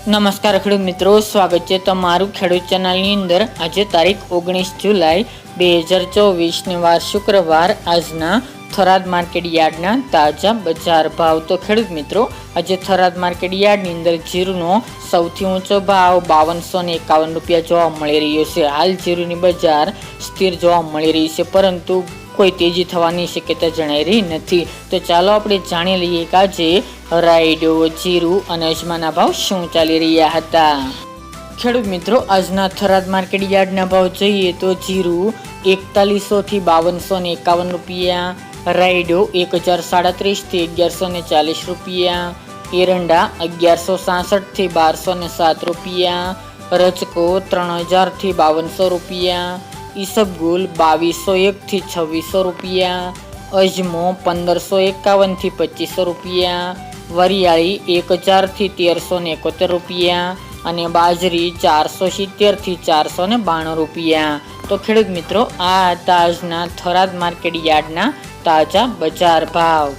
નમસ્કાર ખેડૂત મિત્રો, સ્વાગત છે તમારું ખેડૂત ચેનલની અંદર। આજે તારીખ 19 જુલાઈ 2024 વાર શુક્રવાર આજના થરાદ માર્કેટ યાર્ડના તાજા બજાર ભાવ। તો ખેડૂત મિત્રો, આજે થરાદ માર્કેટ યાર્ડની અંદર જીરુનો સૌથી ઊંચો ભાવ 5251 રૂપિયા જોવા મળી રહ્યો છે। હાલ જીરુની બજાર સ્થિર જોવા મળી રહી છે, પરંતુ કોઈ તેજી થવાની શક્યતા જણાઈ રહી નથી। તો ચાલો આપણે જાણી લઈએ કે આજે રાયડો, જીરુ અને અજમાના ભાવ શું ચાલી રહ્યા હતા। ખેડૂત મિત્રો, આજના થરાદ માર્કેટ યાર્ડના ભાવ જોઈએ તો જીરુ 4100 થી 5251 રૂપિયા, રાયડો 1037 થી 1140 રૂપિયા, એરંડા 1166 થી 1207 રૂપિયા, રચકો 3000 થી 5200 રૂપિયા, ઈસબગુલ 2201 થી 2600 રૂપિયા, અજમો 1551 થી 2500 રૂપિયા, વરિયાળી 1000 થી 1371 રૂપિયા અને બાજરી 470 થી 492 રૂપિયા। તો ખેડૂત મિત્રો, આ હતા આજના થરાદ માર્કેટ યાર્ડના તાજા બજાર ભાવ।